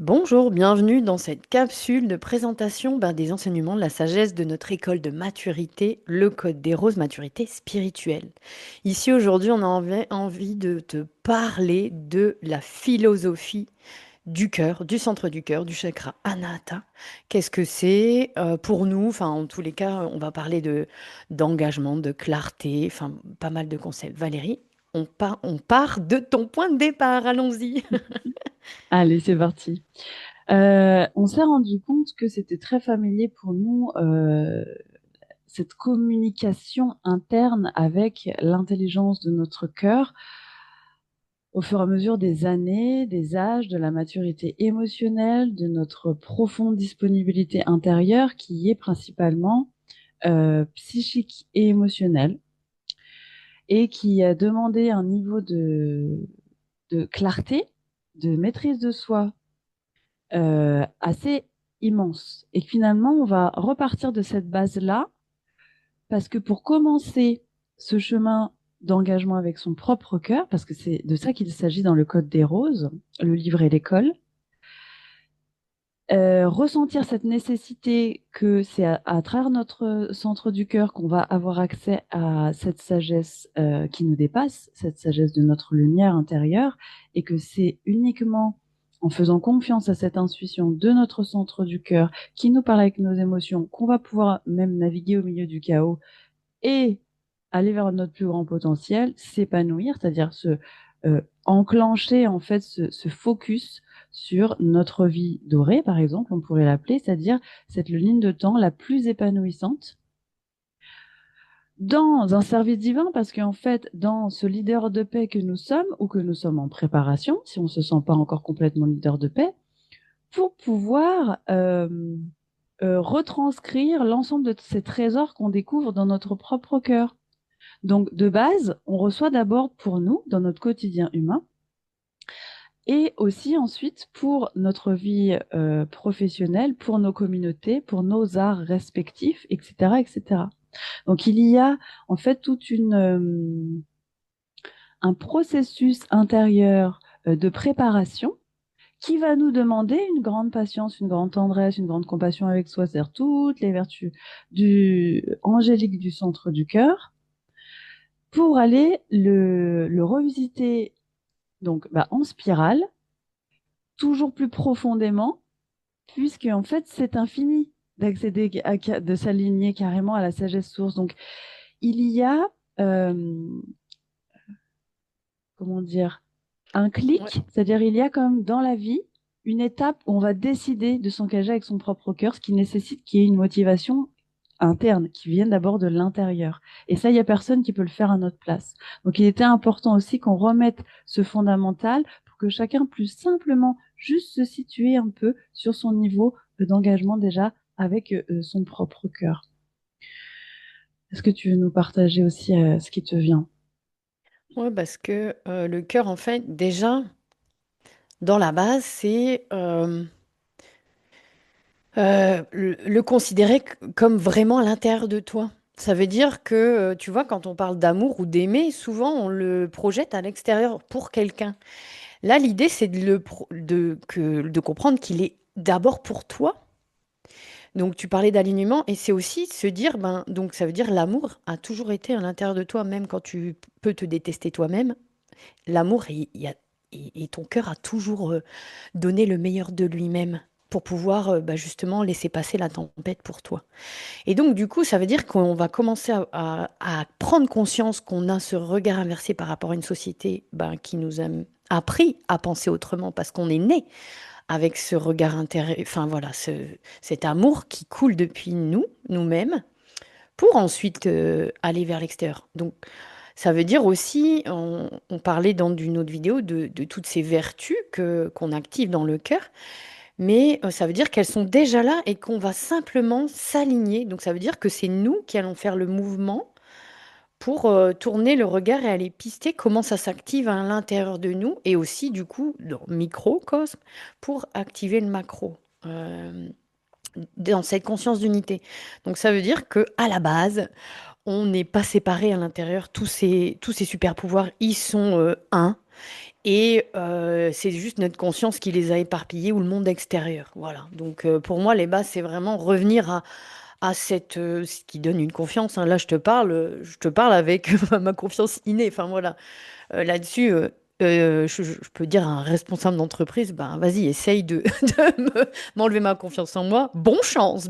Bonjour, bienvenue dans cette capsule de présentation des enseignements de la sagesse de notre école de maturité, le Code des Roses, maturité spirituelle. Ici, aujourd'hui, on a envie de te parler de la philosophie du cœur, du centre du cœur, du chakra Anahata. Qu'est-ce que c'est pour nous? Enfin, en tous les cas, on va parler d'engagement, de clarté, enfin, pas mal de concepts. Valérie, on part de ton point de départ, allons-y. Allez, c'est parti. On s'est rendu compte que c'était très familier pour nous, cette communication interne avec l'intelligence de notre cœur au fur et à mesure des années, des âges, de la maturité émotionnelle, de notre profonde disponibilité intérieure qui est principalement psychique et émotionnelle et qui a demandé un niveau de clarté, de maîtrise de soi assez immense. Et finalement, on va repartir de cette base-là, parce que pour commencer ce chemin d'engagement avec son propre cœur, parce que c'est de ça qu'il s'agit dans le Code des Roses, le livre et l'école, ressentir cette nécessité que c'est à travers notre centre du cœur qu'on va avoir accès à cette sagesse qui nous dépasse, cette sagesse de notre lumière intérieure, et que c'est uniquement en faisant confiance à cette intuition de notre centre du cœur qui nous parle avec nos émotions qu'on va pouvoir même naviguer au milieu du chaos et aller vers notre plus grand potentiel, s'épanouir, c'est-à-dire se enclencher en fait ce focus sur notre vie dorée, par exemple, on pourrait l'appeler, c'est-à-dire cette ligne de temps la plus épanouissante dans un service divin, parce qu'en fait, dans ce leader de paix que nous sommes, ou que nous sommes en préparation, si on ne se sent pas encore complètement leader de paix, pour pouvoir retranscrire l'ensemble de ces trésors qu'on découvre dans notre propre cœur. Donc, de base, on reçoit d'abord pour nous, dans notre quotidien humain, et aussi ensuite pour notre vie professionnelle, pour nos communautés, pour nos arts respectifs, etc., etc. Donc, il y a en fait un processus intérieur de préparation qui va nous demander une grande patience, une grande tendresse, une grande compassion avec soi, c'est-à-dire toutes les vertus du angélique du centre du cœur, pour aller le revisiter donc en spirale, toujours plus profondément, puisque en fait c'est infini d'accéder, de s'aligner carrément à la sagesse source. Donc il y a, euh, comment dire, un Ouais. clic, c'est-à-dire il y a comme dans la vie une étape où on va décider de s'engager avec son propre cœur, ce qui nécessite qu'il y ait une motivation interne, qui vienne d'abord de l'intérieur. Et ça, il n'y a personne qui peut le faire à notre place. Donc il était important aussi qu'on remette ce fondamental pour que chacun puisse simplement juste se situer un peu sur son niveau d'engagement déjà avec son propre cœur. Est-ce que tu veux nous partager aussi ce qui te vient? Ouais, parce que le cœur, en fait, déjà, dans la base, c'est le considérer comme vraiment à l'intérieur de toi. Ça veut dire que, tu vois, quand on parle d'amour ou d'aimer, souvent on le projette à l'extérieur pour quelqu'un. Là, l'idée, c'est de comprendre qu'il est d'abord pour toi. Donc, tu parlais d'alignement, et c'est aussi se dire, donc ça veut dire l'amour a toujours été à l'intérieur de toi, même quand tu peux te détester toi-même. L'amour, et ton cœur a toujours donné le meilleur de lui-même pour pouvoir justement laisser passer la tempête pour toi. Et donc, du coup, ça veut dire qu'on va commencer à prendre conscience qu'on a ce regard inversé par rapport à une société qui nous a appris à penser autrement parce qu'on est né avec ce regard enfin voilà, cet amour qui coule depuis nous, nous-mêmes, pour ensuite aller vers l'extérieur. Donc, ça veut dire aussi, on parlait dans une autre vidéo de toutes ces vertus qu'on active dans le cœur, mais ça veut dire qu'elles sont déjà là et qu'on va simplement s'aligner. Donc ça veut dire que c'est nous qui allons faire le mouvement pour tourner le regard et aller pister comment ça s'active à l'intérieur de nous et aussi du coup dans le microcosme pour activer le macro. Dans cette conscience d'unité. Donc ça veut dire que à la base, on n'est pas séparés à l'intérieur. Tous ces super pouvoirs, ils sont un. Et c'est juste notre conscience qui les a éparpillés ou le monde extérieur. Voilà. Donc pour moi, les bases, c'est vraiment revenir à cette, ce qui donne une confiance, hein. Là, je te parle avec ma confiance innée. Enfin voilà. Là-dessus, je peux dire à un responsable d'entreprise, ben vas-y, essaye m'enlever ma confiance en moi. Bonne chance.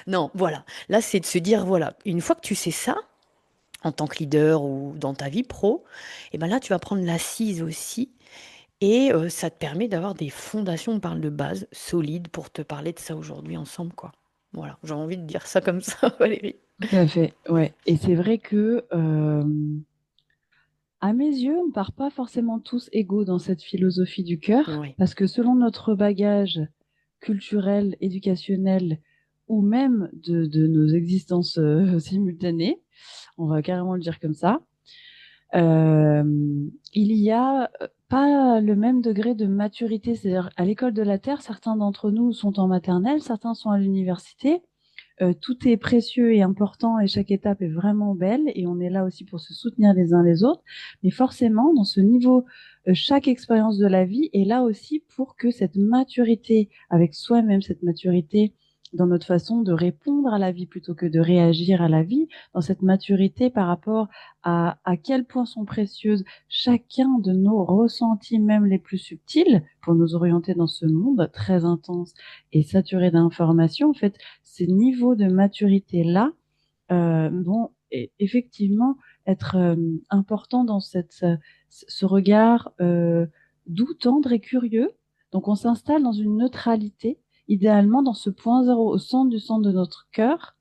Non, voilà. Là, c'est de se dire, voilà, une fois que tu sais ça, en tant que leader ou dans ta vie pro, et ben là, tu vas prendre l'assise aussi. Et ça te permet d'avoir des fondations, on parle de base, solides pour te parler de ça aujourd'hui ensemble, quoi. Voilà, j'ai envie de dire ça comme ça, Valérie. Tout à fait, ouais. Et c'est vrai que, à mes yeux, on part pas forcément tous égaux dans cette philosophie du cœur, Oui. parce que selon notre bagage culturel, éducationnel, ou même de nos existences simultanées, on va carrément le dire comme ça, euh, il y a pas le même degré de maturité. C'est-à-dire, à l'école de la Terre, certains d'entre nous sont en maternelle, certains sont à l'université. Tout est précieux et important et chaque étape est vraiment belle et on est là aussi pour se soutenir les uns les autres. Mais forcément, dans ce niveau, chaque expérience de la vie est là aussi pour que cette maturité avec soi-même, cette maturité dans notre façon de répondre à la vie plutôt que de réagir à la vie, dans cette maturité par rapport à quel point sont précieuses chacun de nos ressentis, même les plus subtils, pour nous orienter dans ce monde très intense et saturé d'informations. En fait, ces niveaux de maturité-là vont effectivement être importants dans ce regard doux, tendre et curieux. Donc on s'installe dans une neutralité, idéalement dans ce point zéro, au centre du centre de notre cœur,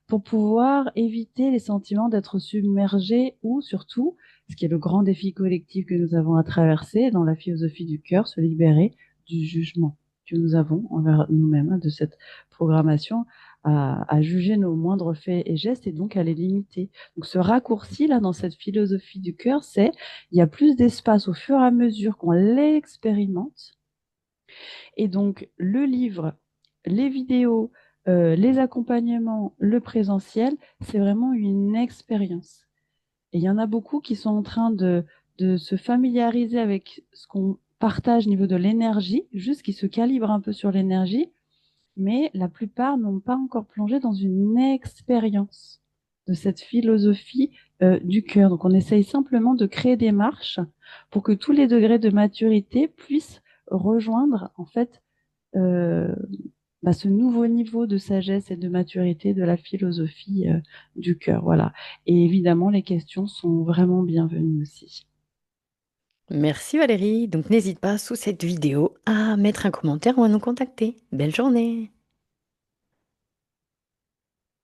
pour pouvoir éviter les sentiments d'être submergés ou surtout, ce qui est le grand défi collectif que nous avons à traverser dans la philosophie du cœur, se libérer du jugement que nous avons envers nous-mêmes, hein, de cette programmation à juger nos moindres faits et gestes et donc à les limiter. Donc ce raccourci là dans cette philosophie du cœur, c'est il y a plus d'espace au fur et à mesure qu'on l'expérimente et donc, le livre, les vidéos, les accompagnements, le présentiel, c'est vraiment une expérience. Et il y en a beaucoup qui sont en train de se familiariser avec ce qu'on partage au niveau de l'énergie, juste qui se calibrent un peu sur l'énergie, mais la plupart n'ont pas encore plongé dans une expérience de cette philosophie du cœur. Donc on essaye simplement de créer des marches pour que tous les degrés de maturité puissent rejoindre en fait euh, ce nouveau niveau de sagesse et de maturité de la philosophie du cœur. Voilà. Et évidemment, les questions sont vraiment bienvenues aussi. Merci Valérie. Donc n'hésite pas sous cette vidéo à mettre un commentaire ou à nous contacter. Belle journée.